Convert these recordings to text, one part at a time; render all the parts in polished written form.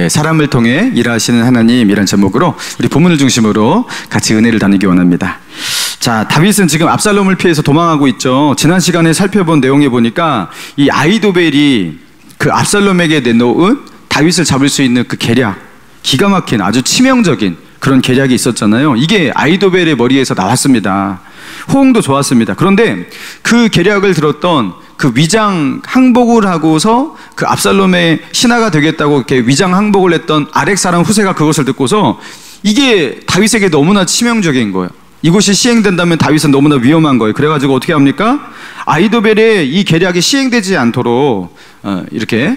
사람을 통해 일하시는 하나님이란 제목으로 우리 본문을 중심으로 같이 은혜를 나누기 원합니다. 자, 다윗은 지금 압살롬을 피해서 도망하고 있죠. 지난 시간에 살펴본 내용에 보니까 이 아히도벨이 그 압살롬에게 내놓은 다윗을 잡을 수 있는 그 계략, 기가 막힌 아주 치명적인 그런 계략이 있었잖아요. 이게 아히도벨의 머리에서 나왔습니다. 호응도 좋았습니다. 그런데 그 계략을 들었던 그 위장 항복을 하고서 그 압살롬의 신하가 되겠다고 이렇게 위장 항복을 했던 아렉 사람 후세가 그것을 듣고서 이게 다윗에게 너무나 치명적인 거예요. 이것이 시행된다면 다윗은 너무나 위험한 거예요. 그래가지고 어떻게 합니까? 아히도벨의 이 계략이 시행되지 않도록 이렇게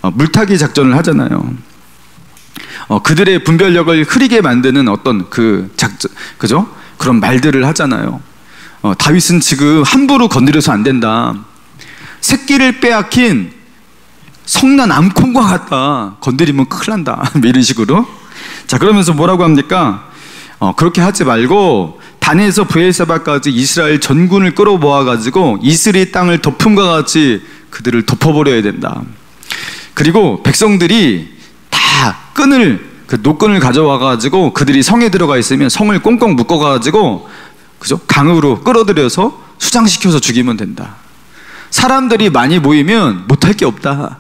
물타기 작전을 하잖아요. 그들의 분별력을 흐리게 만드는 어떤 그 작전, 그죠? 그런 말들을 하잖아요. 다윗은 지금 함부로 건드려서 안 된다. 새끼를 빼앗긴 성난 암콩과 같다. 건드리면 큰일 난다. 이런 식으로. 자, 그러면서 뭐라고 합니까? 그렇게 하지 말고 단에서 브엘세바까지 이스라엘 전군을 끌어모아가지고 이스라엘 땅을 덮음과 같이 그들을 덮어버려야 된다. 그리고 백성들이 다 그 노끈을 가져와가지고 그들이 성에 들어가 있으면 성을 꽁꽁 묶어가지고 그죠? 강으로 끌어들여서 수장시켜서 죽이면 된다. 사람들이 많이 모이면 못할 게 없다.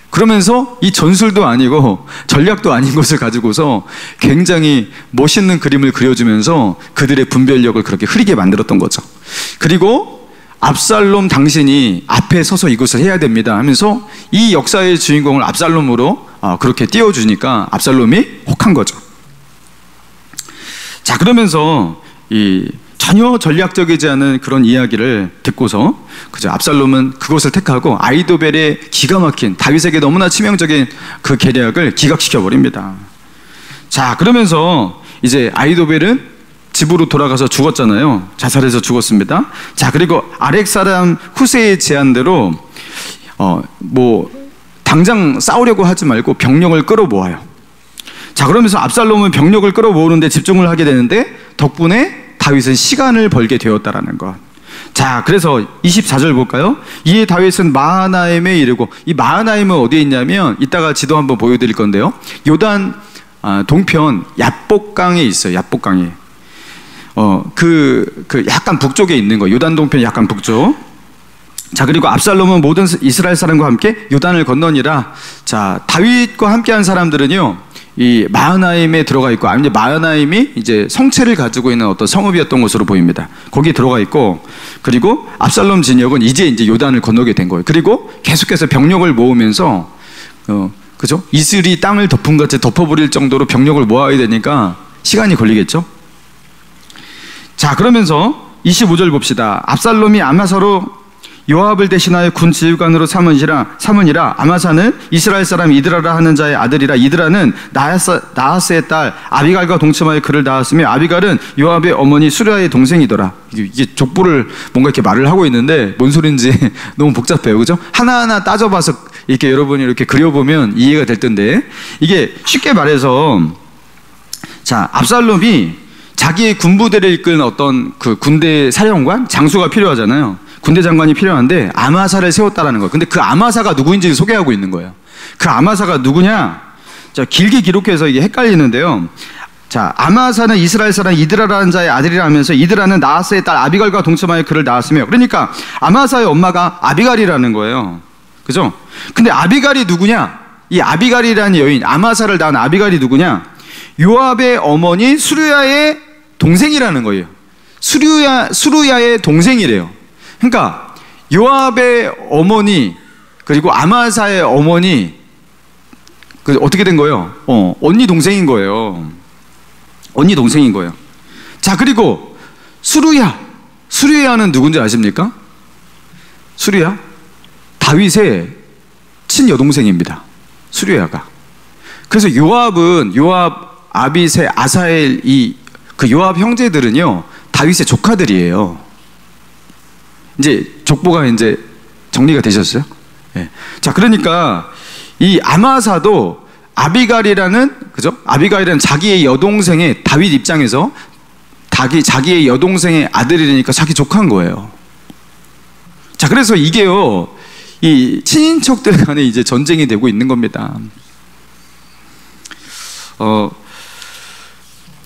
그러면서 이 전술도 아니고 전략도 아닌 것을 가지고서 굉장히 멋있는 그림을 그려주면서 그들의 분별력을 그렇게 흐리게 만들었던 거죠. 그리고 압살롬 당신이 앞에 서서 이것을 해야 됩니다 하면서 이 역사의 주인공을 압살롬으로 그렇게 띄워주니까 압살롬이 혹한 거죠. 자, 그러면서 이 전혀 전략적이지 않은 그런 이야기를 듣고서 그죠? 압살롬은 그것을 택하고 아히도벨의 기가 막힌 다윗에게 너무나 치명적인 그 계략을 기각시켜 버립니다. 자, 그러면서 이제 아히도벨은 집으로 돌아가서 죽었잖아요. 자살해서 죽었습니다. 자, 그리고 아렉 사람 후세의 제안대로 당장 싸우려고 하지 말고 병력을 끌어모아요. 자, 그러면서 압살롬은 병력을 끌어모으는데 집중을 하게 되는데 덕분에 다윗은 시간을 벌게 되었다라는 것. 자, 그래서 24절 볼까요? 이에 다윗은 마하나임에 이르고, 이 마하나임은 어디에 있냐면 이따가 지도 한번 보여드릴 건데요. 요단 동편 야복강에 있어요. 야복강에. 약간 북쪽에 있는 거예요. 요단 동편 약간 북쪽. 자, 그리고 압살롬은 모든 이스라엘 사람과 함께 요단을 건너니라. 자, 다윗과 함께한 사람들은요, 이 마하나임에 들어가 있고, 아니면 마하나임이 이제 성체를 가지고 있는 어떤 성읍이었던 것으로 보입니다. 거기에 들어가 있고, 그리고 압살롬 진영은 이제 요단을 건너게 된 거예요. 그리고 계속해서 병력을 모으면서, 그죠? 이스라엘 땅을 덮음같이 덮어버릴 정도로 병력을 모아야 되니까 시간이 걸리겠죠? 자, 그러면서 25절 봅시다. 압살롬이 아마사로 요압을 대신하여 군 지휘관으로 삼으니라. 아마사는 이스라엘 사람 이드라라 하는 자의 아들이라. 이드라는 나하스의 딸 아비갈과 동침하여 그를 낳았으며, 아비갈은 요압의 어머니 수르야의 동생이더라. 이게 족보를 뭔가 이렇게 말을 하고 있는데 뭔 소린지 너무 복잡해요. 그죠? 하나하나 따져봐서 이렇게 여러분이 이렇게 그려보면 이해가 될 텐데, 이게 쉽게 말해서, 자, 압살롬이 자기의 군부대를 이끄는 어떤 그 군대 사령관, 장수가 필요하잖아요. 군대 장관이 필요한데 아마사를 세웠다라는 거예요. 근데 그 아마사가 누구인지 소개하고 있는 거예요. 그 아마사가 누구냐? 자, 길게 기록해서 이게 헷갈리는데요. 자, 아마사는 이스라엘 사람 이드라라는 자의 아들이라 하면서, 이드라는 나하스의 딸 아비갈과 동침하여 그를 낳았으며, 그러니까 아마사의 엄마가 아비갈이라는 거예요. 그죠? 근데 아비갈이 누구냐? 이 아비갈이라는 여인, 아마사를 낳은 아비갈이 누구냐? 요압의 어머니 수르야의 동생이라는 거예요. 수르야의 동생이래요. 그러니까 요압의 어머니 그리고 아마사의 어머니 어떻게 된 거예요? 언니 동생인 거예요. 언니 동생인 거예요. 자, 그리고 수르야는 누군지 아십니까? 수르야? 다윗의 친여동생입니다. 수르야가. 그래서 요압, 아비세, 아사엘, 그 요압 형제들은요, 다윗의 조카들이에요. 이제 족보가 이제 정리가 되셨어요? 네. 자, 그러니까 이 아마사도 아비갈이라는, 그죠? 아비갈이라는 자기의 여동생의, 다윗 입장에서 자기의 여동생의 아들이니까 자기 조카인 거예요. 자, 그래서 이게요, 이 친인척들 간에 이제 전쟁이 되고 있는 겁니다.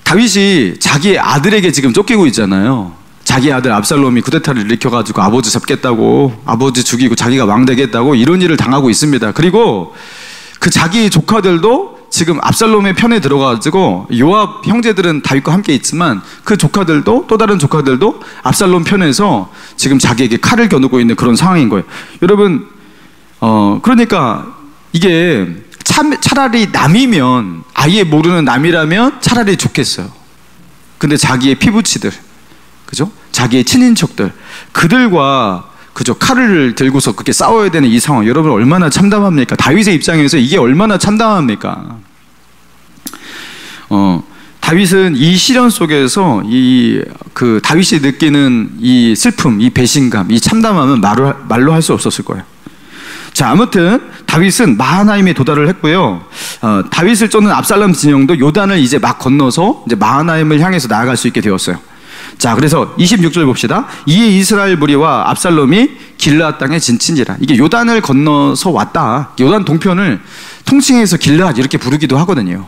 다윗이 자기의 아들에게 지금 쫓기고 있잖아요. 자기 아들 압살롬이 쿠데타를 일으켜가지고 아버지 잡겠다고, 아버지 죽이고 자기가 왕 되겠다고 이런 일을 당하고 있습니다. 그리고 그 자기 조카들도 지금 압살롬의 편에 들어가가지고, 요압 형제들은 다윗과 함께 있지만 그 조카들도, 또 다른 조카들도 압살롬 편에서 지금 자기에게 칼을 겨누고 있는 그런 상황인 거예요. 여러분, 그러니까 이게 차라리 남이면, 아예 모르는 남이라면 차라리 좋겠어요. 근데 자기의 피부치들, 그죠? 자기의 친인척들, 그들과 그죠? 칼을 들고서 그렇게 싸워야 되는 이 상황, 여러분 얼마나 참담합니까? 다윗의 입장에서 이게 얼마나 참담합니까? 다윗은 이 시련 속에서 그 다윗이 느끼는 이 슬픔, 이 배신감, 이 참담함은 말로 할 수 없었을 거예요. 자, 아무튼 다윗은 마하나임에 도달을 했고요. 다윗을 쫓는 압살롬 진영도 요단을 이제 막 건너서 이제 마하나임을 향해서 나아갈 수 있게 되었어요. 자, 그래서 26절 봅시다. 이에 이스라엘 무리와 압살롬이 길르앗 땅에 진친지라. 이게 요단을 건너서 왔다. 요단 동편을 통칭해서 길르앗 이렇게 부르기도 하거든요.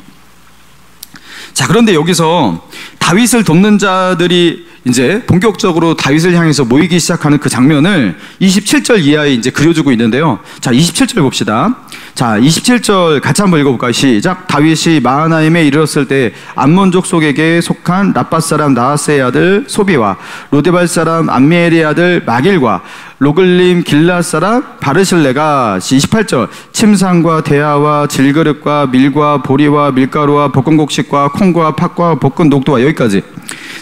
자, 그런데 여기서 다윗을 돕는 자들이 이제 본격적으로 다윗을 향해서 모이기 시작하는 그 장면을 27절 이하에 이제 그려주고 있는데요. 자, 27절 봅시다. 자, 27절 같이 한번 읽어볼까요? 시작. 다윗이 마하나임에 이르렀을 때 암몬족 속에게 속한 라밧 사람 나하스의 아들 소비와 로데발 사람 암미엘의 아들 마길과 로글림 길앗 사람 바르실레가 28절 침상과 대야와 질그릇과 밀과 보리와 밀가루와 볶은 곡식과 콩과 팥과 볶은 녹두와, 여기까지.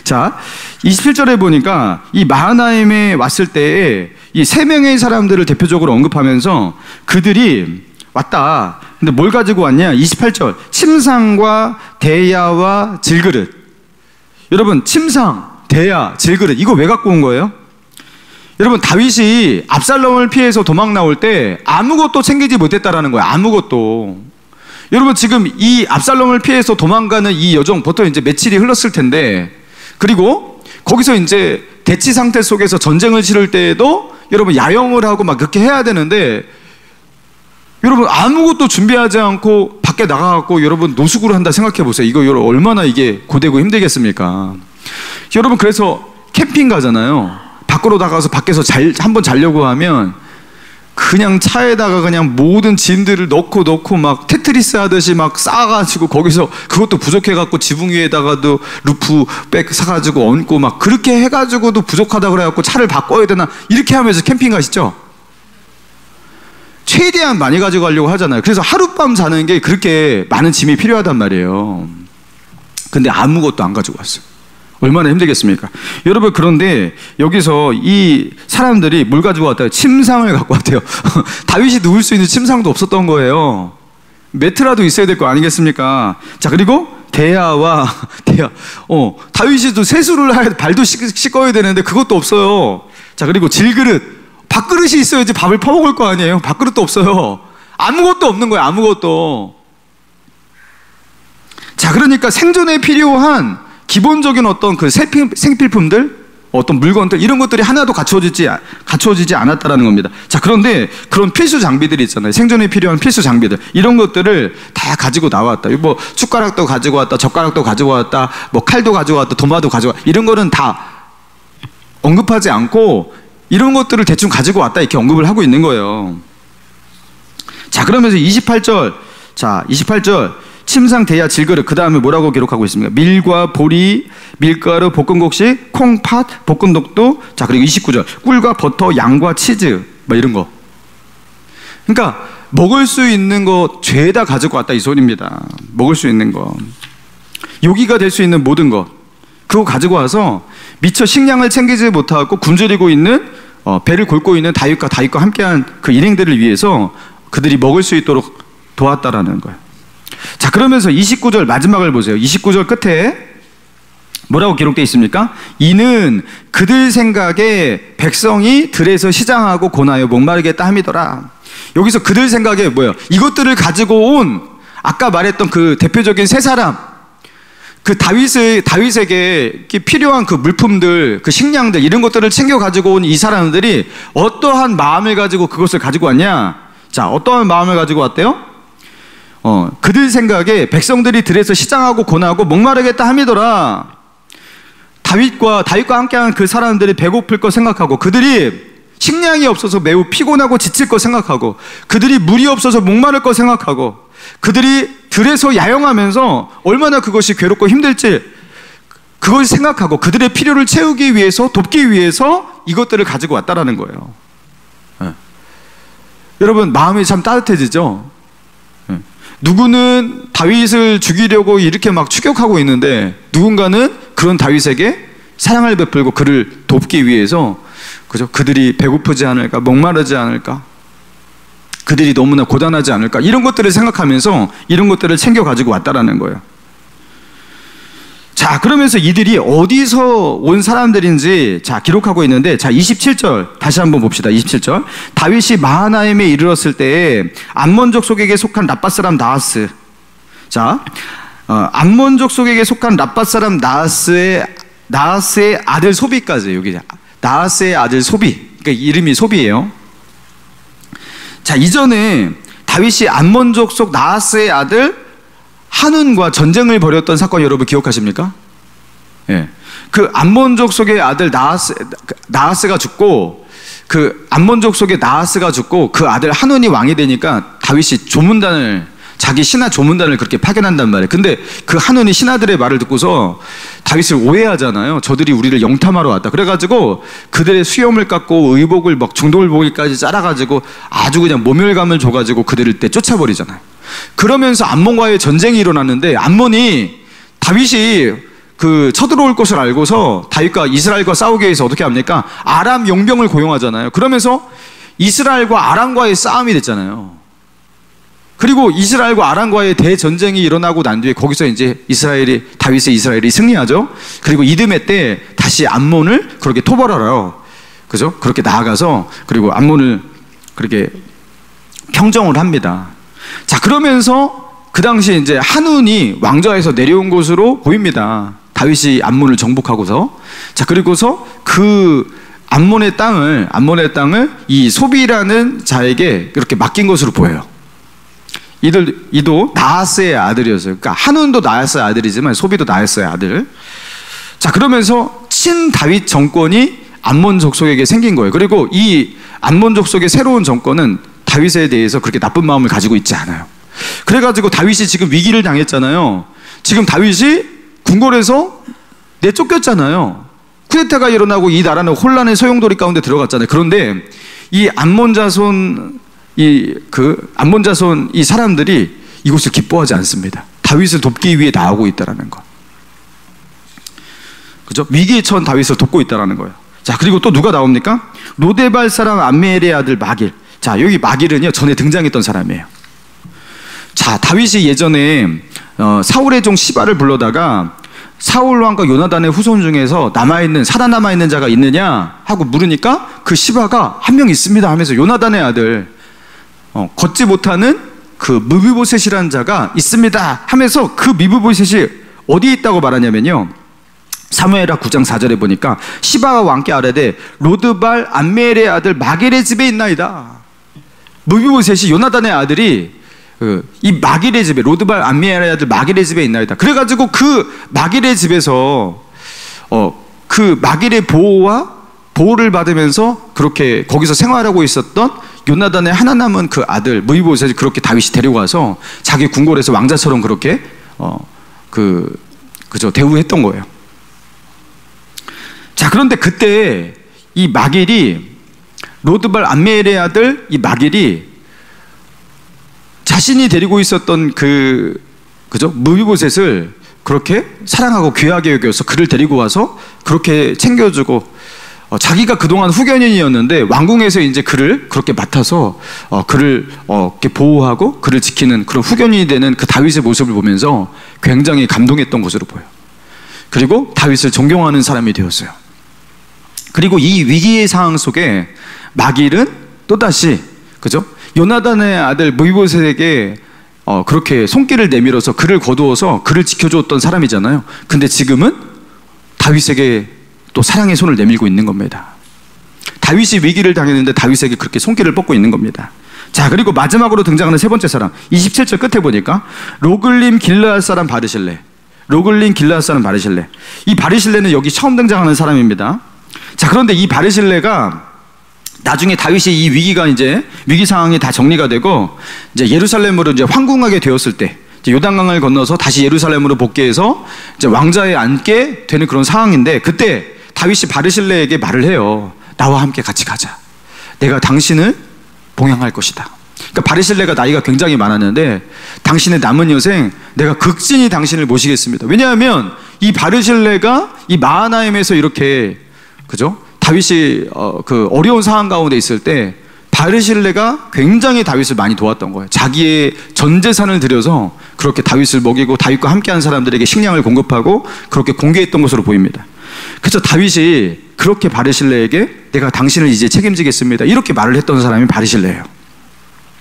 자, 27절에 보니까 이 마하나임에 왔을 때에 이 세 명의 사람들을 대표적으로 언급하면서 그들이 왔다. 근데 뭘 가지고 왔냐? 28절 침상과 대야와 질그릇. 여러분, 침상, 대야, 질그릇 이거 왜 갖고 온 거예요? 여러분, 다윗이 압살롬을 피해서 도망 나올 때 아무것도 챙기지 못했다라는 거예요. 아무것도. 여러분, 지금 이 압살롬을 피해서 도망가는 이 여정 보통 이제 며칠이 흘렀을 텐데, 그리고 거기서 이제 대치 상태 속에서 전쟁을 치를 때에도 여러분 야영을 하고 막 그렇게 해야 되는데, 여러분 아무것도 준비하지 않고 밖에 나가갖고 여러분 노숙을 한다 생각해 보세요. 이거 여러분 얼마나 이게 고되고 힘들겠습니까? 여러분, 그래서 캠핑 가잖아요. 밖으로 나가서 밖에서 한번 자려고 하면 그냥 차에다가 그냥 모든 짐들을 넣고 막 테트리스 하듯이 막 쌓아가지고, 거기서 그것도 부족해갖고 지붕 위에다가도 루프백 사가지고 얹고 막 그렇게 해가지고도 부족하다 그래갖고 차를 바꿔야 되나 이렇게 하면서 캠핑 가시죠? 최대한 많이 가지고 가려고 하잖아요. 그래서 하룻밤 자는 게 그렇게 많은 짐이 필요하단 말이에요. 근데 아무것도 안 가지고 왔어요. 얼마나 힘들겠습니까? 여러분, 그런데 여기서 이 사람들이 뭘 가지고 왔다요? 침상을 갖고 왔대요. 다윗이 누울 수 있는 침상도 없었던 거예요. 매트라도 있어야 될 거 아니겠습니까? 자, 그리고 대야와 대야. 다윗이 또 세수를 발도 씻어야 되는데 그것도 없어요. 자, 그리고 질그릇. 밥그릇이 있어야지 밥을 퍼먹을 거 아니에요. 밥그릇도 없어요. 아무것도 없는 거예요. 아무것도. 자, 그러니까 생존에 필요한 기본적인 어떤 그 생필품들, 어떤 물건들, 이런 것들이 하나도 갖추어지지 않았다라는 겁니다. 자, 그런데 그런 필수 장비들이 있잖아요. 생존에 필요한 필수 장비들, 이런 것들을 다 가지고 나왔다. 뭐 숟가락도 가지고 왔다, 젓가락도 가지고 왔다, 뭐 칼도 가지고 왔다, 도마도 가지고 왔다, 이런 거는 다 언급하지 않고 이런 것들을 대충 가지고 왔다 이렇게 언급을 하고 있는 거예요. 자, 그러면서 28절, 자, 28절 침상, 대야, 질그릇, 그 다음에 뭐라고 기록하고 있습니까? 밀과 보리, 밀가루, 볶은 곡식, 콩, 팥, 볶은 녹두. 자, 그리고 29절 꿀과 버터, 양과 치즈, 뭐 이런 거. 그러니까 먹을 수 있는 거 죄다 가지고 왔다 이 소리입니다. 먹을 수 있는 거, 요기가 될 수 있는 모든 것, 그거 가지고 와서 미처 식량을 챙기지 못하고 굶주리고 있는 배를 곪고 있는 다윗과 함께한 그 일행들을 위해서 그들이 먹을 수 있도록 도왔다라는 거예요. 자, 그러면서 29절 마지막을 보세요. 29절 끝에 뭐라고 기록되어 있습니까? 이는 그들 생각에 백성이 들에서 시장하고 고나여 목마르겠다 함이더라. 여기서 그들 생각에 뭐예요? 이것들을 가지고 온 아까 말했던 그 대표적인 세 사람, 그 다윗에게 필요한 그 물품들, 그 식량들, 이런 것들을 챙겨 가지고 온 이 사람들이 어떠한 마음을 가지고 그것을 가지고 왔냐? 자, 어떠한 마음을 가지고 왔대요? 그들 생각에 백성들이 들에서 시장하고 고나고 목마르겠다 함이더라. 다윗과 함께한 그 사람들이 배고플 거 생각하고, 그들이 식량이 없어서 매우 피곤하고 지칠 거 생각하고, 그들이 물이 없어서 목마를 거 생각하고, 그들이 들에서 야영하면서 얼마나 그것이 괴롭고 힘들지 그걸 생각하고, 그들의 필요를 채우기 위해서, 돕기 위해서 이것들을 가지고 왔다라는 거예요. 여러분, 마음이 참 따뜻해지죠? 누구는 다윗을 죽이려고 이렇게 막 추격하고 있는데, 누군가는 그런 다윗에게 사랑을 베풀고 그를 돕기 위해서, 그죠? 그들이 배고프지 않을까, 목마르지 않을까, 그들이 너무나 고단하지 않을까, 이런 것들을 생각하면서 이런 것들을 챙겨 가지고 왔다라는 거예요. 자, 그러면서 이들이 어디서 온 사람들인지 기록하고 있는데, 27절 다시 한번 봅시다. 27절. 다윗이 마하나임에 이르렀을 때에 암몬족 속에게 속한 랍밧 사람 나하스. 암몬족 속에게 속한 랍밧 사람 나하스의 아들 소비까지, 여기 나하스의 아들 소비, 그러니까 이름이 소비예요. 이전에 다윗이 암몬족 속 나하스의 아들 한운과 전쟁을 벌였던 사건 여러분 기억하십니까? 예. 그 암몬족 속의 아들 나하스가 죽고, 그 암몬족 속의 나하스가 죽고 그 아들 한운이 왕이 되니까 다윗이 자기 신하 조문단을 그렇게 파견한단 말이에요. 근데 그 한운이 신하들의 말을 듣고서 다윗을 오해하잖아요. 저들이 우리를 영탐하러 왔다. 그래가지고 그들의 수염을 깎고 의복을 막 중돌복일까지 짜라가지고 아주 그냥 모멸감을 줘가지고 그들을 쫓아버리잖아요. 그러면서 암몬과의 전쟁이 일어났는데, 암몬이 다윗이 쳐들어올 것을 알고서 다윗과 이스라엘과 싸우기 위해서 어떻게 합니까? 아람 용병을 고용하잖아요. 그러면서 이스라엘과 아람과의 싸움이 됐잖아요. 그리고 이스라엘과 아람과의 대전쟁이 일어나고 난 뒤에 거기서 이제 다윗의 이스라엘이 승리하죠. 그리고 이듬해 때 다시 암몬을 그렇게 토벌하러, 그죠? 그렇게 나아가서, 그리고 암몬을 그렇게 평정을 합니다. 그러면서 그 당시 이제 한운이 왕좌에서 내려온 것으로 보입니다. 다윗이 암몬을 정복하고서. 그리고서 그 암몬의 땅을 이 소비라는 자에게 그렇게 맡긴 것으로 보여요. 이도 나하스의 아들이었어요. 그러니까 한운도 나하스의 아들이지만 소비도 나하스의 아들. 그러면서 친 다윗 정권이 암몬 족속에게 생긴 거예요. 그리고 이 암몬 족속의 새로운 정권은 다윗에 대해서 그렇게 나쁜 마음을 가지고 있지 않아요. 그래가지고 다윗이 지금 위기를 당했잖아요. 지금 다윗이 궁궐에서 내쫓겼잖아요. 쿠데타가 일어나고 이 나라는 혼란의 소용돌이 가운데 들어갔잖아요. 그런데 이 암몬 자손 이 사람들이 이곳을 기뻐하지 않습니다. 다윗을 돕기 위해 나오고 있다라는 거. 그죠? 위기에 처한 다윗을 돕고 있다라는 거예요. 그리고 또 누가 나옵니까? 로데발 사람 암미엘의 아들 마길. 여기 마길은요, 전에 등장했던 사람이에요. 다윗이 예전에 사울의 종 시바를 불러다가 사울 왕과 요나단의 후손 중에서 살아남아있는 자가 있느냐 하고 물으니까 그 시바가 한 명 있습니다 하면서 요나단의 아들, 걷지 못하는 그 무비보셋이라는 자가 있습니다 하면서, 그 미브보셋이 어디에 있다고 말하냐면요, 사무엘하 9장 4절에 보니까 시바가 왕께 아뢰되 로드발 암미엘의 아들 마길의 집에 있나이다. 무비보셋이 요나단의 아들이 이 마길의 집에, 로드발 암미엘의 아들 마길의 집에 있나이다. 그래가지고 그 마길의 집에서 그 마길의 보호를 받으면서 그렇게 거기서 생활하고 있었던 요나단의 하나 남은 그 아들 무비보셋이 그렇게 다윗이 데려와서 자기 궁궐에서 왕자처럼 그렇게 대우했던 거예요. 그런데 그때 이 마길이, 로드발 암미엘의 아들 이 마길이 자신이 데리고 있었던 무비보셋을 그렇게 사랑하고 귀하게 여겨서 그를 데리고 와서 그렇게 챙겨주고, 자기가 그동안 후견인이었는데 왕궁에서 이제 그를 그렇게 맡아서 그를 이렇게 보호하고 그를 지키는 그런 후견인이 되는 그 다윗의 모습을 보면서 굉장히 감동했던 것으로 보여요. 그리고 다윗을 존경하는 사람이 되었어요. 그리고 이 위기의 상황 속에 마길은 또다시, 그죠? 요나단의 아들 무비보셋에게 그렇게 손길을 내밀어서 그를 거두어서 그를 지켜주었던 사람이잖아요. 근데 지금은 다윗에게 또 사랑의 손을 내밀고 있는 겁니다. 다윗이 위기를 당했는데 다윗에게 그렇게 손길을 뻗고 있는 겁니다. 자, 그리고 마지막으로 등장하는 세 번째 사람, 27절 끝에 보니까 로글림 길르앗 사람 바르실레. 로글림 길르앗 사람 바르실레. 이 바르실레는 여기 처음 등장하는 사람입니다. 자, 그런데 이 바르실레가 나중에 다윗이 이 위기 상황이 다 정리가 되고 이제 예루살렘으로 이제 황궁하게 되었을 때, 이제 요단강을 건너서 다시 예루살렘으로 복귀해서 이제 왕좌에 앉게 되는 그런 상황인데, 그때 다윗이 바르실레에게 말을 해요. 나와 함께 같이 가자. 내가 당신을 봉양할 것이다. 그러니까 바르실레가 나이가 굉장히 많았는데, 당신의 남은 여생 내가 극진히 당신을 모시겠습니다. 왜냐하면 이 바르실레가 이 마하나임에서 이렇게, 그죠? 다윗이 그 어려운 상황 가운데 있을 때 바르실레가 굉장히 다윗을 많이 도왔던 거예요. 자기의 전 재산을 들여서 그렇게 다윗을 먹이고 다윗과 함께한 사람들에게 식량을 공급하고 그렇게 공개했던 것으로 보입니다. 그래서 다윗이 그렇게 바르실레에게 내가 당신을 이제 책임지겠습니다, 이렇게 말을 했던 사람이 바르실레예요.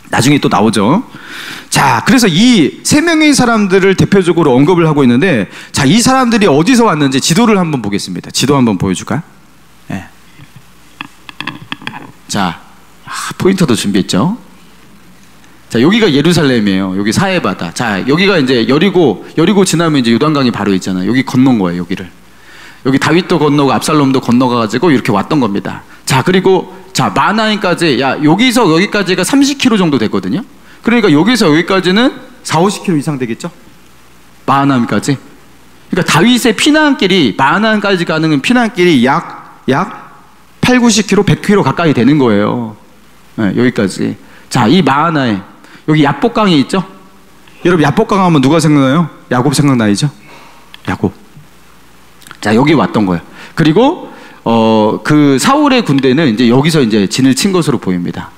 나중에 또 나오죠. 자, 그래서 이 세 명의 사람들을 대표적으로 언급을 하고 있는데, 자, 이 사람들이 어디서 왔는지 지도를 한번 보겠습니다. 지도 한번 보여줄까요? 네. 자, 포인터도 준비했죠. 자, 여기가 예루살렘이에요. 여기 사해바다. 자, 여기가 이제 여리고 지나면 이제 요단강이 바로 있잖아요. 여기 건넌 거예요, 여기를. 여기 다윗도 건너고 압살롬도 건너가가지고 이렇게 왔던 겁니다. 자, 그리고 자, 마하나임까지, 여기서 여기까지가 30km 정도 됐거든요. 그러니까 여기서 여기까지는 40-50km 이상 되겠죠? 마하나임까지. 그러니까 다윗의 피난길이, 마하나임까지 가는 피난길이 약 80-90km, 100km 가까이 되는 거예요. 네, 여기까지. 자, 이 마하나임, 여기 야복강이 있죠? 여러분, 야복강 하면 누가 생각나요? 야곱 생각나죠? 야곱. 자, 여기 왔던 거예요. 그리고 그 사울의 군대는 이제 여기서 이제 진을 친 것으로 보입니다.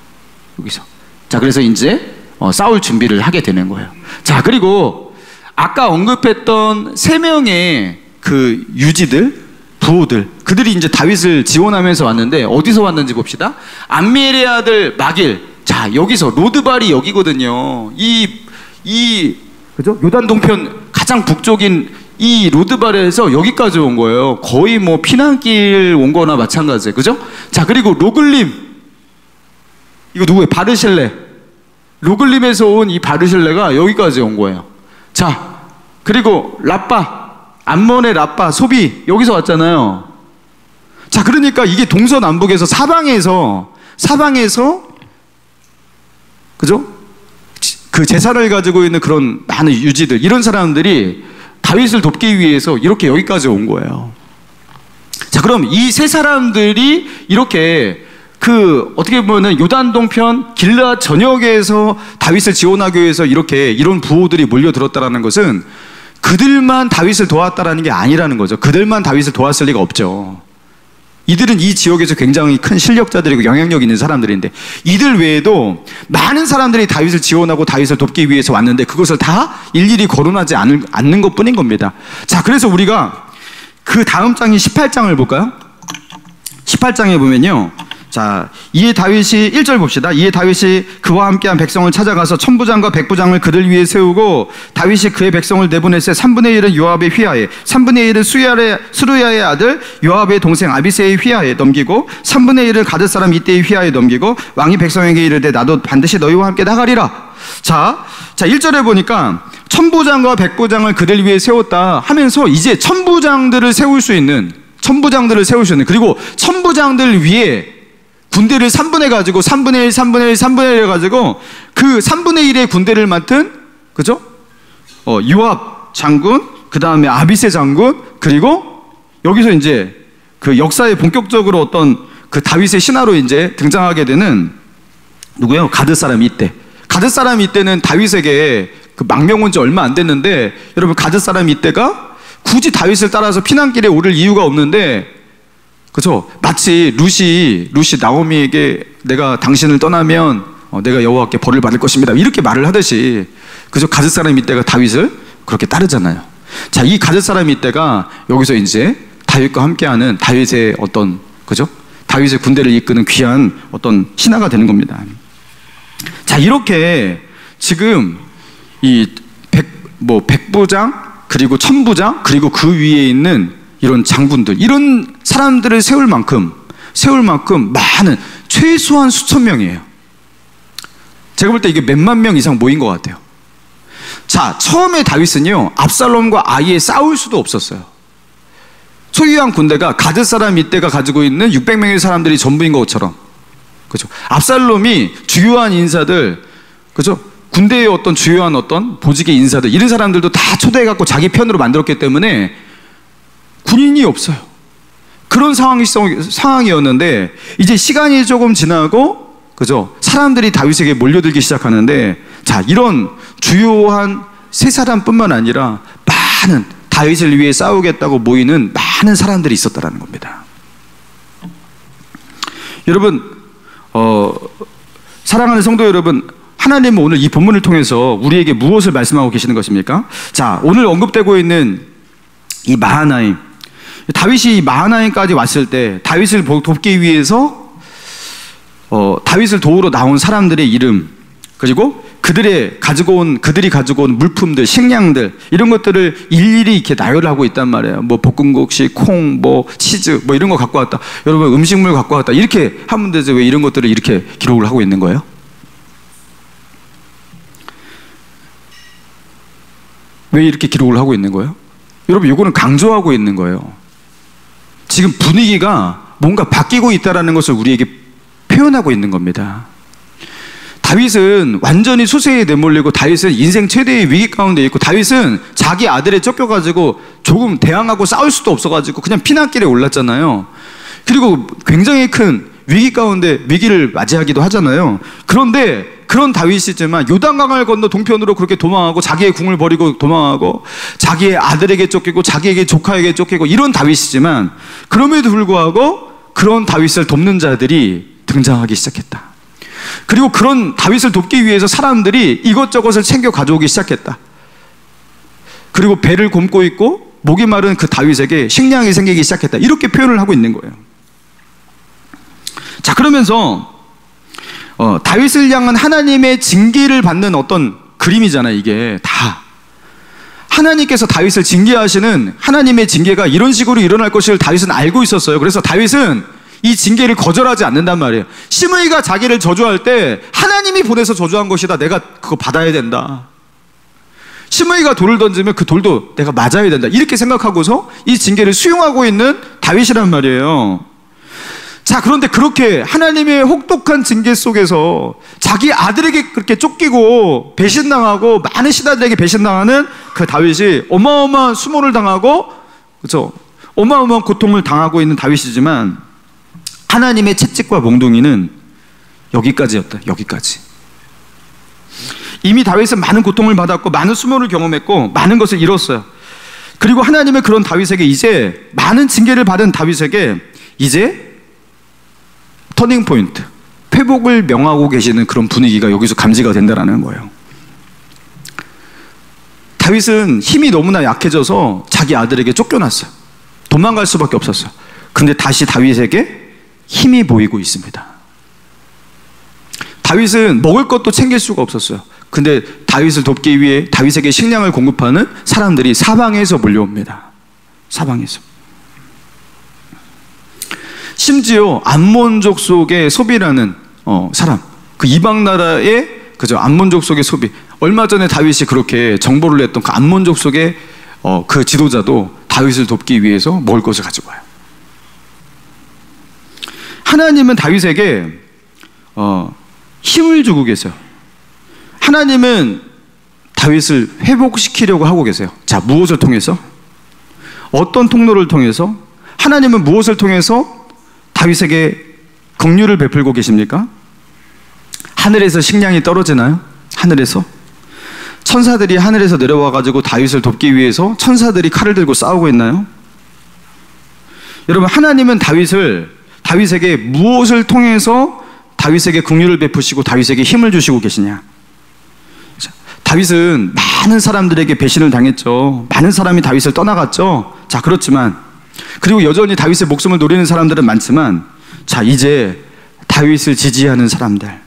여기서. 자, 그래서 이제 싸울 준비를 하게 되는 거예요. 자, 그리고 아까 언급했던 세 명의 그 유지들, 부호들, 그들이 이제 다윗을 지원하면서 왔는데 어디서 왔는지 봅시다. 암미엘의 아들 마길. 자, 여기서 로드발이 여기거든요. 그죠? 요단 동편 가장 북쪽인 이 로드발에서 여기까지 온 거예요. 거의 뭐 피난길 온 거나 마찬가지예요. 그죠? 자, 그리고 로글림. 이거 누구예요? 바르실레. 로글림에서 온 이 바르실레가 여기까지 온 거예요. 자, 그리고 라빠. 암몬의 라빠, 소비. 여기서 왔잖아요. 자, 그러니까 이게 동서남북에서 사방에서 그죠? 그 재산을 가지고 있는 그런 많은 유지들, 이런 사람들이 다윗을 돕기 위해서 이렇게 여기까지 온 거예요. 자, 그럼 이 세 사람들이 이렇게 어떻게 보면은 요단 동편 길르앗 전역에서 다윗을 지원하기 위해서 이런 부호들이 몰려들었다라는 것은 그들만 다윗을 도왔다라는 게 아니라는 거죠. 그들만 다윗을 도왔을 리가 없죠. 이들은 이 지역에서 굉장히 큰 실력자들이고 영향력 있는 사람들인데, 이들 외에도 많은 사람들이 다윗을 지원하고 다윗을 돕기 위해서 왔는데 그것을 다 일일이 거론하지 않는 것 뿐인 겁니다. 자, 그래서 우리가 그 다음 장인 18장을 볼까요? 18장에 보면요, 자, 이에 다윗이 1절 봅시다. 이에 다윗이 그와 함께한 백성을 찾아가서 천부장과 백부장을 그들 위에 세우고, 다윗이 그의 백성을 내보냈을 3분의 1은 요압의 휘하에, 3분의 1은 스루야의 아들 요압의 동생 아비새의 휘하에 넘기고, 3분의 1을 가드 사람 이때의 휘하에 넘기고, 왕이 백성에게 이르되 나도 반드시 너희와 함께 나가리라. 자 1절에 보니까 천부장과 백부장을 그들 위에 세웠다 하면서 이제 천부장들을 세울 수 있는, 그리고 천부장들 위에 군대를 3분해 가지고 3분의 1, 3분의 1, 3분의 1 해가지고 그 3분의 1의 군대를 맡은, 그죠? 요압 장군, 그 다음에 아비새 장군, 그리고 여기서 이제 그 역사에 본격적으로 어떤 그 다윗의 신하로 이제 등장하게 되는 누구예요? 가드 사람 이때. 가드 사람 이때는 다윗에게 그 망명 온 지 얼마 안 됐는데, 여러분, 가드 사람 이때가 굳이 다윗을 따라서 피난길에 오를 이유가 없는데, 그죠? 마치 룻이 나오미에게 내가 당신을 떠나면 내가 여호와께 벌을 받을 것입니다, 이렇게 말을 하듯이, 그죠? 가드 사람 이때가 다윗을 그렇게 따르잖아요. 자, 이 가드 사람 이때가 여기서 이제 다윗과 함께하는 다윗의 어떤, 그죠? 다윗의 군대를 이끄는 귀한 어떤 신하가 되는 겁니다. 자, 이렇게 지금 이 백부장, 그리고 천부장, 그리고 그 위에 있는 이런 장군들, 이런 사람들을 세울 만큼 많은, 최소한 수천 명이에요. 제가 볼 때 이게 몇만 명 이상 모인 것 같아요. 자, 처음에 다윗은요, 압살롬과 아예 싸울 수도 없었어요. 소유한 군대가 가드 사람 이때가 가지고 있는 600명의 사람들이 전부인 것처럼. 그죠? 압살롬이 주요한 인사들, 그죠? 군대의 어떤 주요한 어떤 보직의 인사들, 이런 사람들도 다 초대해갖고 자기 편으로 만들었기 때문에 군인이 없어요. 그런 상황이었는데, 이제 시간이 조금 지나고, 그죠? 사람들이 다윗에게 몰려들기 시작하는데, 자, 이런 주요한 세 사람뿐만 아니라 많은 다윗을 위해 싸우겠다고 모이는 많은 사람들이 있었다라는 겁니다. 여러분, 사랑하는 성도 여러분, 하나님은 오늘 이 본문을 통해서 우리에게 무엇을 말씀하고 계시는 것입니까? 자, 오늘 언급되고 있는 이 마하나임, 다윗이 이 마하나임까지 왔을 때 다윗을 돕기 위해서 다윗을 도우러 나온 사람들의 이름, 그리고 그들이 가지고 온 물품들, 식량들, 이런 것들을 일일이 이렇게 나열을 하고 있단 말이에요. 뭐 볶음국시, 콩, 뭐 치즈, 뭐 이런 거 갖고 왔다. 여러분 음식물 갖고 왔다. 이렇게 하면 되죠. 왜 이런 것들을 이렇게 기록을 하고 있는 거예요? 왜 이렇게 기록을 하고 있는 거예요? 여러분, 이거는 강조하고 있는 거예요. 지금 분위기가 뭔가 바뀌고 있다는 것을 우리에게 표현하고 있는 겁니다. 다윗은 완전히 수세에 내몰리고, 다윗은 인생 최대의 위기 가운데 있고, 다윗은 자기 아들에 쫓겨가지고 조금 대항하고 싸울 수도 없어가지고 그냥 피난길에 올랐잖아요. 그리고 굉장히 큰 위기 가운데 위기를 맞이하기도 하잖아요. 그런데 그런 다윗이지만 요단강을 건너 동편으로 그렇게 도망하고, 자기의 궁을 버리고 도망하고, 자기의 아들에게 쫓기고 자기에게 조카에게 쫓기고, 이런 다윗이지만 그럼에도 불구하고 그런 다윗을 돕는 자들이 등장하기 시작했다. 그리고 그런 다윗을 돕기 위해서 사람들이 이것저것을 챙겨 가져오기 시작했다. 그리고 배를 곪고 있고 목이 마른 그 다윗에게 식량이 생기기 시작했다. 이렇게 표현을 하고 있는 거예요. 자, 그러면서 다윗을 향한 하나님의 징계를 받는 어떤 그림이잖아요. 이게 다 하나님께서 다윗을 징계하시는 하나님의 징계가 이런 식으로 일어날 것을 다윗은 알고 있었어요. 그래서 다윗은 이 징계를 거절하지 않는단 말이에요. 시므이가 자기를 저주할 때 하나님이 보내서 저주한 것이다. 내가 그거 받아야 된다. 시므이가 돌을 던지면 그 돌도 내가 맞아야 된다. 이렇게 생각하고서 이 징계를 수용하고 있는 다윗이란 말이에요. 자, 그런데 그렇게 하나님의 혹독한 징계 속에서 자기 아들에게 그렇게 쫓기고 배신당하고 많은 신하들에게 배신당하는 그 다윗이 어마어마한 수모를 당하고, 그렇죠? 어마어마한 고통을 당하고 있는 다윗이지만 하나님의 채찍과 몽둥이는 여기까지였다. 여기까지. 이미 다윗은 많은 고통을 받았고 많은 수모를 경험했고 많은 것을 잃었어요. 그리고 하나님의 그런 다윗에게, 이제 많은 징계를 받은 다윗에게 이제 터닝 포인트, 회복을 명하고 계시는 그런 분위기가 여기서 감지가 된다는 거예요. 다윗은 힘이 너무나 약해져서 자기 아들에게 쫓겨났어요. 도망갈 수밖에 없었어요. 근데 다시 다윗에게 힘이 보이고 있습니다. 다윗은 먹을 것도 챙길 수가 없었어요. 근데 다윗을 돕기 위해 다윗에게 식량을 공급하는 사람들이 사방에서 몰려옵니다. 사방에서. 심지어 암몬족 속의 소비라는 사람, 그 이방 나라의, 그죠, 암몬족 속의 소비. 얼마 전에 다윗이 그렇게 정보를 냈던 그 암몬족 속의 그 지도자도 다윗을 돕기 위해서 먹을 것을 가지고 와요. 하나님은 다윗에게 힘을 주고 계세요. 하나님은 다윗을 회복시키려고 하고 계세요. 자, 무엇을 통해서? 어떤 통로를 통해서? 하나님은 무엇을 통해서 다윗에게 긍휼을 베풀고 계십니까? 하늘에서 식량이 떨어지나요? 하늘에서? 천사들이 하늘에서 내려와가지고 다윗을 돕기 위해서 천사들이 칼을 들고 싸우고 있나요? 여러분, 하나님은 다윗에게 무엇을 통해서 다윗에게 긍휼을 베푸시고 다윗에게 힘을 주시고 계시냐? 다윗은 많은 사람들에게 배신을 당했죠. 많은 사람이 다윗을 떠나갔죠. 자, 그렇지만, 그리고 여전히 다윗의 목숨을 노리는 사람들은 많지만, 자, 이제 다윗을 지지하는 사람들,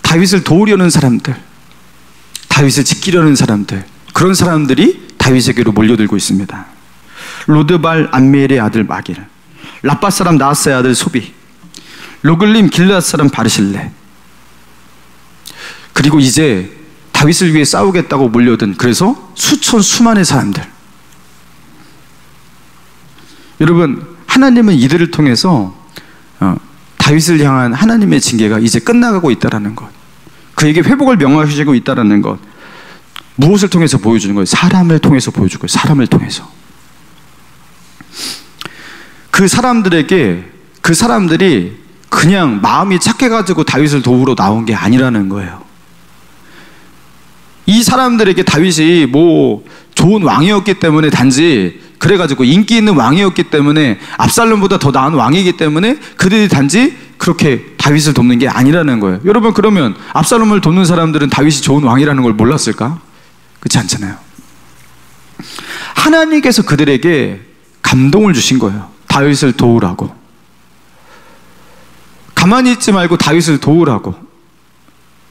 다윗을 도우려는 사람들, 다윗을 지키려는 사람들, 그런 사람들이 다윗에게로 몰려들고 있습니다. 로드발 암미엘의 아들 마길, 라빠 사람 나하스의 아들 소비, 로글림 길앗 사람 바르실레. 그리고 이제 다윗을 위해 싸우겠다고 몰려든 그래서 수만의 사람들. 여러분, 하나님은 이들을 통해서 다윗을 향한 하나님의 징계가 이제 끝나가고 있다는 것, 그에게 회복을 명하시고 있다는 것, 무엇을 통해서 보여주는 거예요? 사람을 통해서 보여주는 거예요. 사람을 통해서. 그 사람들이 그냥 마음이 착해가지고 다윗을 도우러 나온 게 아니라는 거예요. 이 사람들에게 다윗이 뭐 좋은 왕이었기 때문에, 단지 그래가지고 인기 있는 왕이었기 때문에, 압살롬보다 더 나은 왕이기 때문에 그들이 단지 그렇게 다윗을 돕는 게 아니라는 거예요. 여러분, 그러면 압살롬을 돕는 사람들은 다윗이 좋은 왕이라는 걸 몰랐을까? 그렇지 않잖아요. 하나님께서 그들에게 감동을 주신 거예요. 다윗을 도우라고. 가만히 있지 말고 다윗을 도우라고.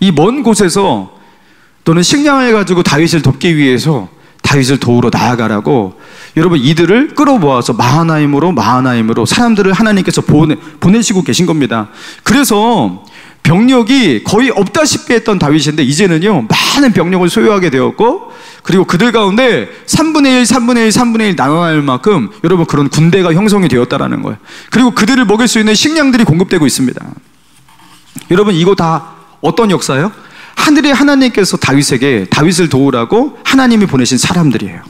이 먼 곳에서 너는 식량을 가지고 다윗을 돕기 위해서 다윗을 도우러 나아가라고, 여러분, 이들을 끌어모아서 마하나임으로 사람들을 하나님께서 보내시고 계신 겁니다. 그래서 병력이 거의 없다시피 했던 다윗인데 이제는요, 많은 병력을 소유하게 되었고, 그리고 그들 가운데 3분의 1 나눠날 만큼 여러분 그런 군대가 형성이 되었다라는 거예요. 그리고 그들을 먹일 수 있는 식량들이 공급되고 있습니다. 여러분, 이거 다 어떤 역사예요? 하늘의 하나님께서 다윗을 도우라고 하나님이 보내신 사람들이에요.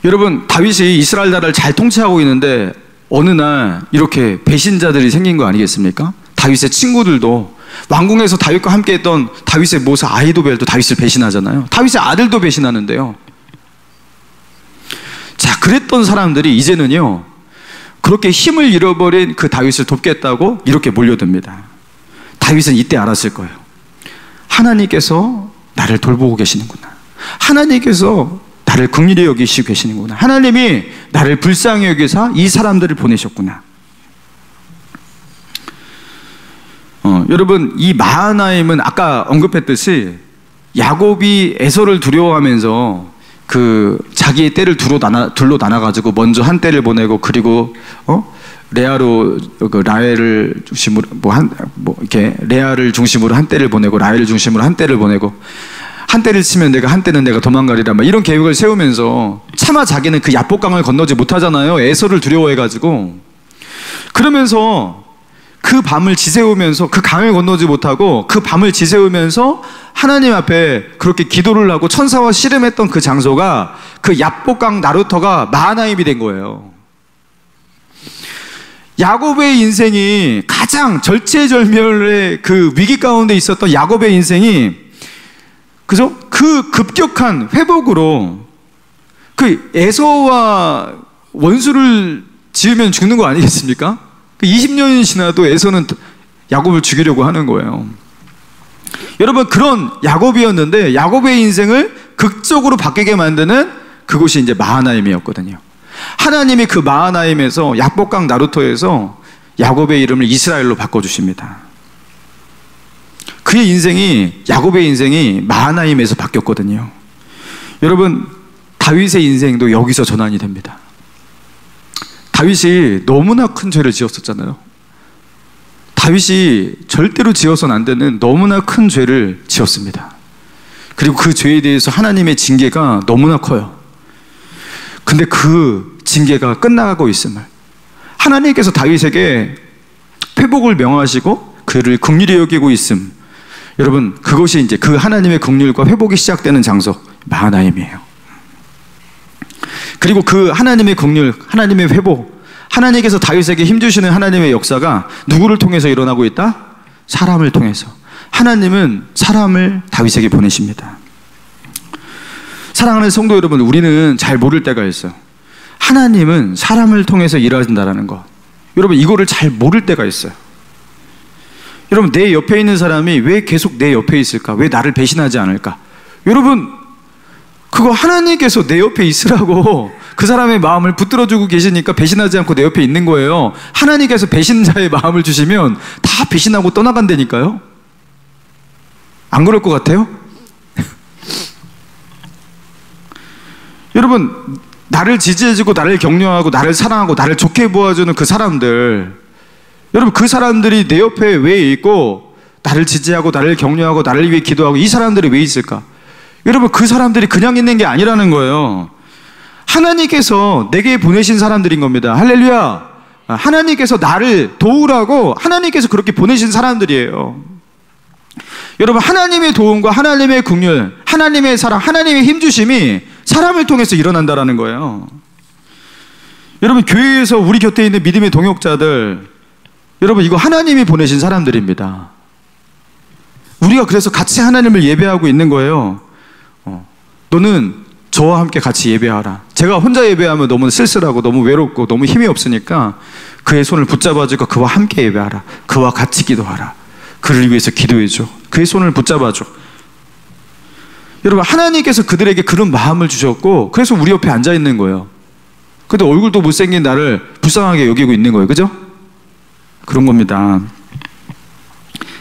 여러분, 다윗이 이스라엘 나라를 잘 통치하고 있는데 어느 날 이렇게 배신자들이 생긴 거 아니겠습니까? 다윗의 친구들도, 왕궁에서 다윗과 함께 했던 다윗의 모사 아히도벨도 다윗을 배신하잖아요. 다윗의 아들도 배신하는데요. 자, 그랬던 사람들이 이제는요, 그렇게 힘을 잃어버린 그 다윗을 돕겠다고 이렇게 몰려듭니다. 다윗은 이때 알았을 거예요. 하나님께서 나를 돌보고 계시는구나. 하나님께서 나를 긍휼히 여기시고 계시는구나. 하나님이 나를 불쌍히 여기사 이 사람들을 보내셨구나. 여러분, 이 마하나임은 아까 언급했듯이 야곱이 에서를 두려워하면서 자기의 떼를 둘로 나눠가지고 먼저 한 떼를 보내고, 그리고 레아로 라헬을 중심으로 이렇게 레아를 중심으로 한 떼를 보내고, 라헬을 중심으로 한 떼를 보내고, 한 떼를 치면 한 떼는 내가 도망가리라, 이런 계획을 세우면서 차마 자기는 그 야복강을 건너지 못하잖아요. 에서를 두려워해가지고. 그러면서 그 밤을 지새우면서, 그 강을 건너지 못하고 그 밤을 지새우면서 하나님 앞에 그렇게 기도를 하고 천사와 씨름했던 그 장소가, 그 야복강 나루터가 마하나임이 된 거예요. 야곱의 인생이 가장 절체절명의 그 위기 가운데 있었던 야곱의 인생이, 그죠? 그 급격한 회복으로, 그 에서와 원수를 지으면 죽는 거 아니겠습니까? 20년이 지나도 에서는 야곱을 죽이려고 하는 거예요. 여러분, 그런 야곱이었는데 야곱의 인생을 극적으로 바뀌게 만드는 그곳이 이제 마하나임이었거든요. 하나님이 그 마하나임에서, 야복강 나루터에서 야곱의 이름을 이스라엘로 바꿔주십니다. 그의 인생이, 야곱의 인생이 마하나임에서 바뀌었거든요. 여러분, 다윗의 인생도 여기서 전환이 됩니다. 다윗이 너무나 큰 죄를 지었었잖아요. 다윗이 절대로 지어서는 안 되는 너무나 큰 죄를 지었습니다. 그리고 그 죄에 대해서 하나님의 징계가 너무나 커요. 근데 그 징계가 끝나가고 있음을, 하나님께서 다윗에게 회복을 명하시고 그를 긍휼히 여기고 있음, 여러분, 그것이 이제 그 하나님의 긍휼과 회복이 시작되는 장소, 마하나임이에요. 그리고 그 하나님의 긍휼, 하나님의 회복, 하나님께서 다윗에게 힘주시는 하나님의 역사가 누구를 통해서 일어나고 있다? 사람을 통해서. 하나님은 사람을 다윗에게 보내십니다. 사랑하는 성도 여러분, 우리는 잘 모를 때가 있어요. 하나님은 사람을 통해서 일하신다는 거, 여러분, 이거를 잘 모를 때가 있어요. 여러분, 내 옆에 있는 사람이 왜 계속 내 옆에 있을까? 왜 나를 배신하지 않을까? 여러분, 그거 하나님께서 내 옆에 있으라고 그 사람의 마음을 붙들어주고 계시니까 배신하지 않고 내 옆에 있는 거예요. 하나님께서 배신자의 마음을 주시면 다 배신하고 떠나간다니까요. 안 그럴 것 같아요? 여러분, 나를 지지해주고 나를 격려하고 나를 사랑하고 나를 좋게 보아주는 그 사람들, 여러분, 그 사람들이 내 옆에 왜 있고 나를 지지하고 나를 격려하고 나를 위해 기도하고 이 사람들이 왜 있을까? 여러분, 그 사람들이 그냥 있는 게 아니라는 거예요. 하나님께서 내게 보내신 사람들인 겁니다. 할렐루야. 하나님께서 나를 도우라고 하나님께서 그렇게 보내신 사람들이에요. 여러분, 하나님의 도움과 하나님의 긍휼, 하나님의 사랑, 하나님의 힘주심이 사람을 통해서 일어난다는 거예요. 여러분, 교회에서 우리 곁에 있는 믿음의 동역자들, 여러분, 이거 하나님이 보내신 사람들입니다. 우리가 그래서 같이 하나님을 예배하고 있는 거예요. 너는 저와 함께 같이 예배하라. 제가 혼자 예배하면 너무 쓸쓸하고 너무 외롭고 너무 힘이 없으니까 그의 손을 붙잡아주고 그와 함께 예배하라. 그와 같이 기도하라. 그를 위해서 기도해줘. 그의 손을 붙잡아줘. 여러분, 하나님께서 그들에게 그런 마음을 주셨고 그래서 우리 옆에 앉아 있는 거예요. 근데 얼굴도 못생긴 나를 불쌍하게 여기고 있는 거예요. 그죠? 그런 겁니다.